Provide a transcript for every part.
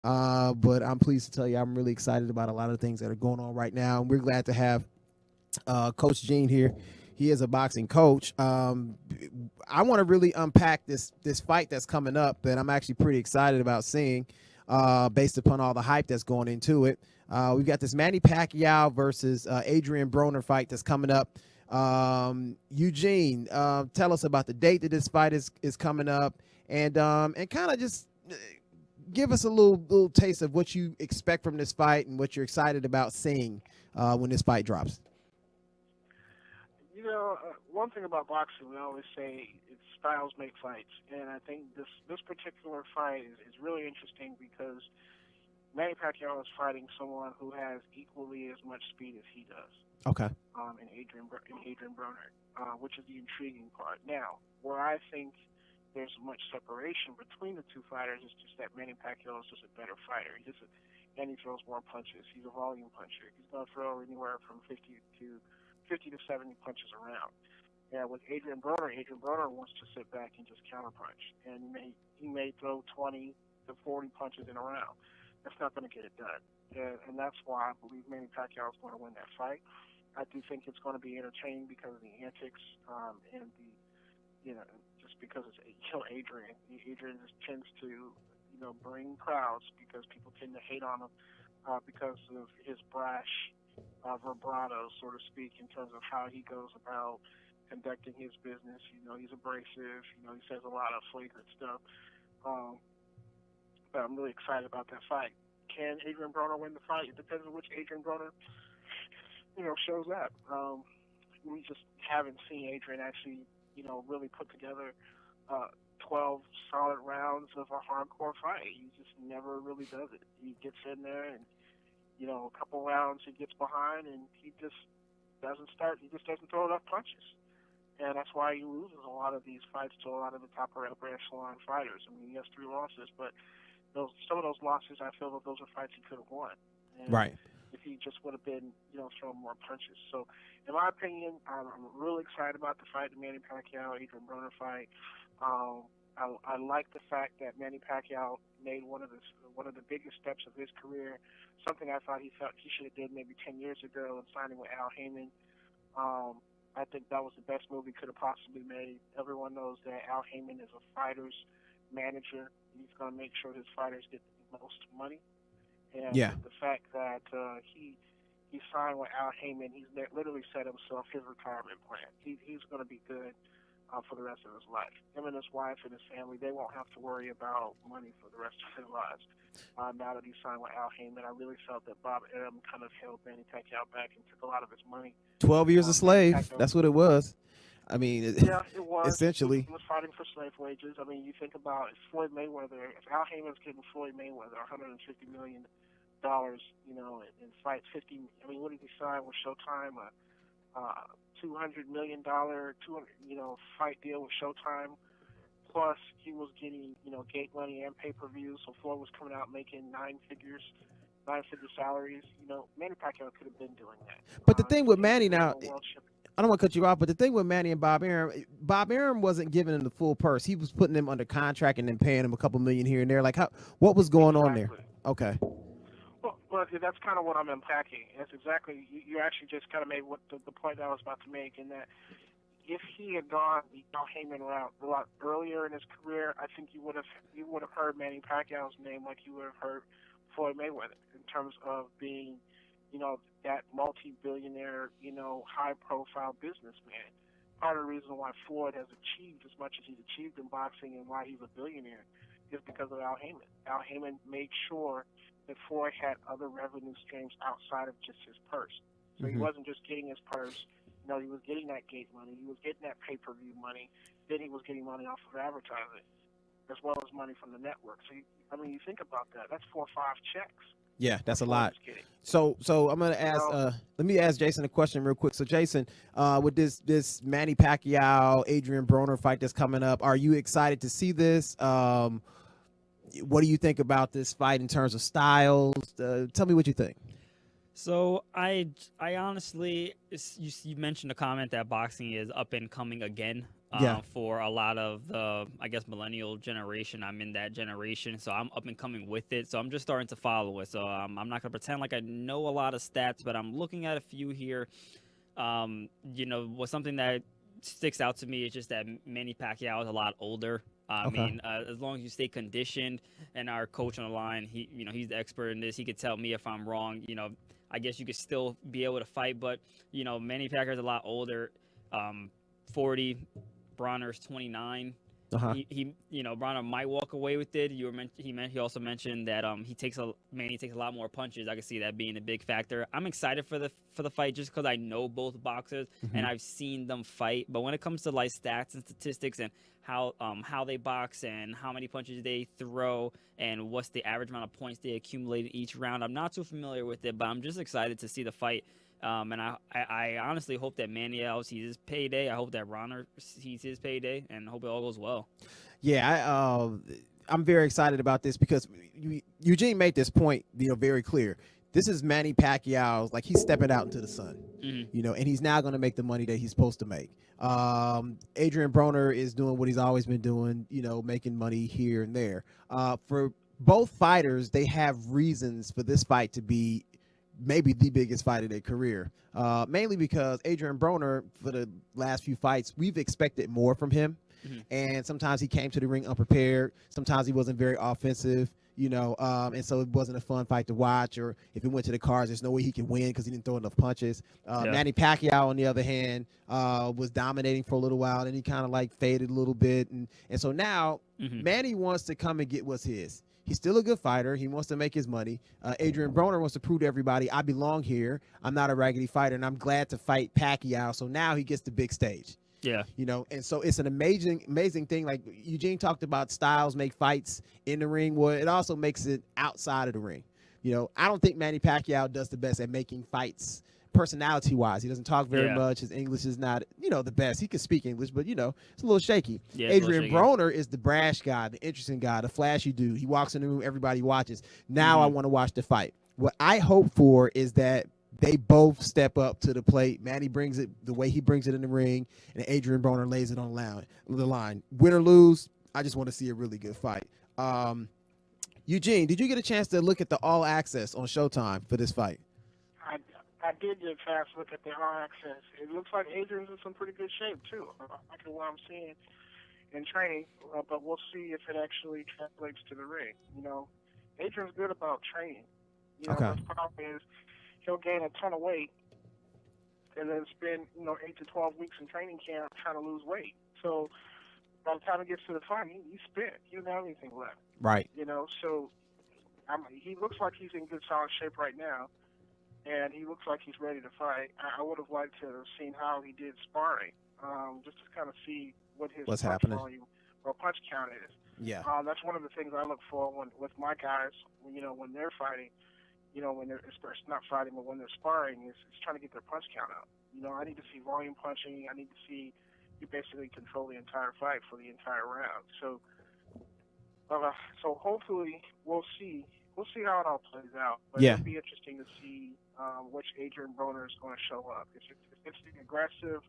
But I'm pleased to tell you I'm really excited about a lot of things that are going on right now. And we're glad to have Coach Gene here. He is a boxing coach. I want to really unpack this fight that's coming up that I'm actually pretty excited about seeing, based upon all the hype that's going into it. We've got this Manny Pacquiao versus Adrien Broner fight that's coming up. Eugene, tell us about the date that this fight is coming up, and kind of just give us a little taste of what you expect from this fight and what you're excited about seeing when this fight drops. One thing about boxing, we always say it's styles make fights, and I think this particular fight is really interesting because Manny Pacquiao is fighting someone who has equally as much speed as he does, Okay. in Adrian Broner, which is the intriguing part. Now, where I think there's much separation between the two fighters is just that Manny Pacquiao is just a better fighter. And he throws more punches. He's a volume puncher. He's going to throw anywhere from 50 to 70 punches around. Yeah, with Adrien Broner wants to sit back and just counterpunch, and he may throw 20 to 40 punches in a round. That's not going to get it done, and that's why I believe Manny Pacquiao is going to win that fight. I do think it's going to be entertaining because of the antics, and the just because it's Adrian. Adrian just tends to bring crowds because people tend to hate on him because of his brash vibrato, so to speak, in terms of how he goes about conducting his business. He's abrasive. He says a lot of flagrant stuff. Um, but I'm really excited about that fight. Can Adrian Broner win the fight? It depends on which Adrian Broner, shows up. We just haven't seen Adrian actually, really put together uh, 12 solid rounds of a hardcore fight. He just never really does it. He gets in there and a couple rounds he gets behind and he just doesn't start. He just doesn't throw enough punches, and that's why he loses a lot of these fights to a lot of the top or upper echelon fighters. I mean, he has 3 losses, but some of those losses, I feel that those are fights he could have won, and Right. if he just would have been, throwing more punches. So, in my opinion, I'm really excited about the fight, the Manny Pacquiao Adrian Broner fight. I like the fact that Manny Pacquiao made one of the biggest steps of his career, something I thought he felt he should have did maybe 10 years ago in signing with Al Heyman. I think that was the best move he could have possibly made. Everyone knows that Al Heyman is a fighter's manager. He's going to make sure his fighters get the most money. And Yeah. the fact that he signed with Al Heyman, he's literally set himself his retirement plan. He's going to be good for the rest of his life. Him and his wife and his family, they won't have to worry about money for the rest of their lives. Now that he signed with Al Heyman, I really felt that Bob Arum kind of held Manny Pacquiao back and took a lot of his money. 12 years a Manny slave. Pacquiao, That's what it was. I mean, yeah, it was. essentially. He was fighting for slave wages. I mean, you think about if Floyd Mayweather, if Al Heyman's giving Floyd Mayweather $150 million, and fight 50. I mean, what did he sign with Showtime? $200 million, 200, fight deal with Showtime. Plus, he was getting, gate money and pay-per-view. So Floyd was coming out making nine-figure salaries. Manny Pacquiao could have been doing that. But the thing He with was the Manny now, original world champion. I don't want to cut you off, but the thing with Manny and Bob Arum wasn't giving him the full purse. He was putting him under contract and then paying him a couple million here and there. Like, what was going on there? Exactly. Okay. Well, that's kind of what I'm unpacking. That's exactly you actually just kind of made what the point that I was about to make, in that if he had gone the Al Heyman route a lot earlier in his career, I think you would have heard Manny Pacquiao's name like you would have heard Floyd Mayweather in terms of being, that multi-billionaire, high-profile businessman. Part of the reason why Floyd has achieved as much as he's achieved in boxing and why he's a billionaire is because of Al Heyman. Al Heyman made sure that Floyd had other revenue streams outside of just his purse. So he Hmm. wasn't just getting his purse. He was getting that gate money. He was getting that pay-per-view money. Then he was getting money off of advertising, as well as money from the network. So, you think about that. That's 4 or 5 checks Yeah, that that's a Floyd lot. was getting. So I'm gonna You ask. know, Let me ask Jason a question real quick. So Jason, with this Manny Pacquiao Adrien Broner fight that's coming up, are you excited to see this? What do you think about this fight in terms of styles? Tell me what you think. So I honestly, you mentioned a comment that boxing is up and coming again. Yeah. for a lot of the, I guess, millennial generation. I'm in that generation, so I'm up and coming with it. So I'm just starting to follow it. So I'm not gonna pretend like I know a lot of stats, but I'm looking at a few here. Was something that sticks out to me is just that Manny Pacquiao is a lot older. I Okay. mean, as long as you stay conditioned, and our coach on the line, he's the expert in this. He could tell me if I'm wrong. I guess you could still be able to fight, but Manny Pacquiao is a lot older, 40. Bronner's 29. Uh-huh. Bronner might walk away with it. He also mentioned that Manny takes a lot more punches. I can see that being a big factor. I'm excited for the fight just because I know both boxers and I've seen them fight. But when it comes to like stats and statistics and how they box and how many punches they throw and what's the average amount of points they accumulate in each round, I'm not too familiar with it. But I'm just excited to see the fight. And I honestly hope that Manny sees his payday. I hope that Bronner sees his payday, and hope it all goes well. Yeah, I'm very excited about this because Eugene made this point, very clear. This is Manny Pacquiao, like he's stepping out into the sun, and he's now going to make the money that he's supposed to make. Adrien Broner is doing what he's always been doing, making money here and there. For both fighters, they have reasons for this fight to be maybe the biggest fight of their career, mainly because Adrien Broner, for the last few fights, we've expected more from him. And sometimes he came to the ring unprepared. Sometimes he wasn't very offensive, and so it wasn't a fun fight to watch. Or if it went to the cards, there's no way he could win because he didn't throw enough punches. Manny Pacquiao, on the other hand, was dominating for a little while, and he kind of like faded a little bit. And so now Manny wants to come and get what's his. He's still a good fighter. He wants to make his money. Adrien Broner wants to prove to everybody, I belong here. I'm not a raggedy fighter, and I'm glad to fight Pacquiao. So now he gets the big stage. Yeah. And so it's an amazing thing. Like Eugene talked about, styles make fights in the ring. Well, it also makes it outside of the ring. I don't think Manny Pacquiao does the best at making fights personality-wise. He doesn't talk very much. His English is not, the best. He can speak English, but, it's a little shaky. Yeah, Adrien Broner is the brash guy, the interesting guy, the flashy dude. He walks in the room, everybody watches. Now I want to watch the fight. What I hope for is that they both step up to the plate. Manny brings it the way he brings it in the ring, and Adrien Broner lays it on the line. Win or lose, I just want to see a really good fight. Eugene, did you get a chance to look at the All Access on Showtime for this fight? I did get a fast look at the All Access. It looks like Adrian's in some pretty good shape, too. I like what I'm seeing in training, but we'll see if it actually translates to the ring. Adrian's good about training. The problem is he'll gain a ton of weight and then spend, 8 to 12 weeks in training camp trying to lose weight. So by the time he gets to the fight, he's spent. He doesn't have anything left. Right. So he looks like he's in good, solid shape right now. And he looks like he's ready to fight. I would have liked to have seen how he did sparring, just to kind of see what his punch volume or punch count is. Yeah. That's one of the things I look for with my guys, when they're fighting, when they're not fighting, but when they're sparring, is trying to get their punch count up. I need to see volume punching. I need to see you basically control the entire fight for the entire round. So hopefully we'll see. We'll see how it all plays out. But it'll be interesting to see which Adrien Broner is going to show up. If it's the aggressive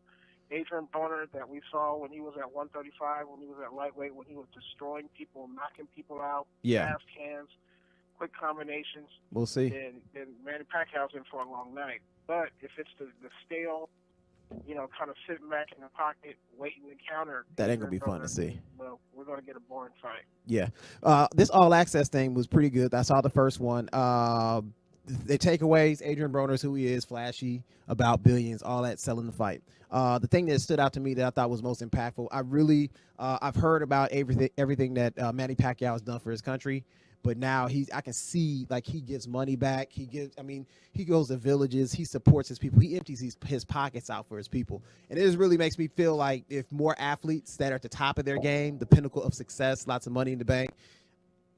Adrien Broner that we saw when he was at 135, when he was at lightweight, when he was destroying people, knocking people out, fast hands, quick combinations. We'll see. Then Manny Pacquiao's in for a long night. But if it's the stale, kind of sitting back in the pocket, waiting to counter, that ain't going to be fun to see. Well, we're going to get a boring fight. Yeah. This All Access thing was pretty good. I saw the first one. The takeaways, Adrien Broner's who he is, flashy, about billions, all that, selling the fight. The thing that stood out to me that I thought was most impactful, I've heard about everything that Manny Pacquiao has done for his country, but now I can see like he gives money back. He goes to villages, he supports his people, he empties his pockets out for his people. And it just really makes me feel like if more athletes that are at the top of their game, the pinnacle of success, lots of money in the bank,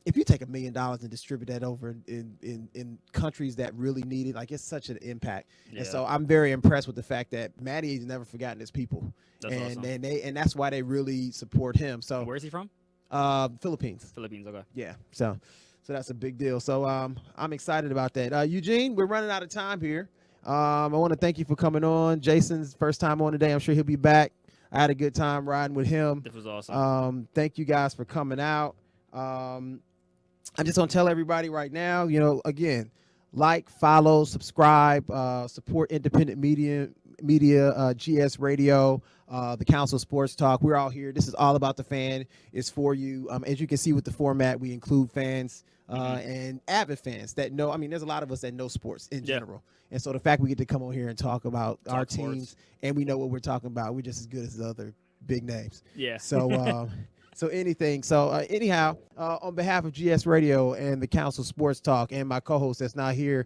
if you take $1 million and distribute that over in countries that really need it, like it's such an impact. Yeah. And so I'm very impressed with the fact that Manny has never forgotten his people. That's awesome. And that's why they really support him. So where is he from? Philippines. Philippines, okay. Yeah. So that's a big deal. So I'm excited about that. Eugene, we're running out of time here. I want to thank you for coming on. Jason's first time on today. I'm sure he'll be back. I had a good time riding with him. This was awesome. Thank you guys for coming out. I'm just gonna tell everybody right now, again, like, follow, subscribe, support independent media, GS Radio, the Council Sports Talk. We're all here. This is all about the fan. It's for you. As you can see with the format, we include fans and avid fans that know. I mean, there's a lot of us that know sports in general. And so the fact we get to come on here and talk about our teams and we know what we're talking about, we're just as good as the other big names. Yeah. So, anyhow, on behalf of GS Radio and the Council Sports Talk and my co-host that's not here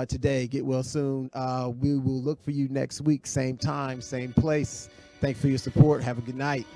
today, get well soon. We will look for you next week, same time, same place. Thanks for your support. Have a good night.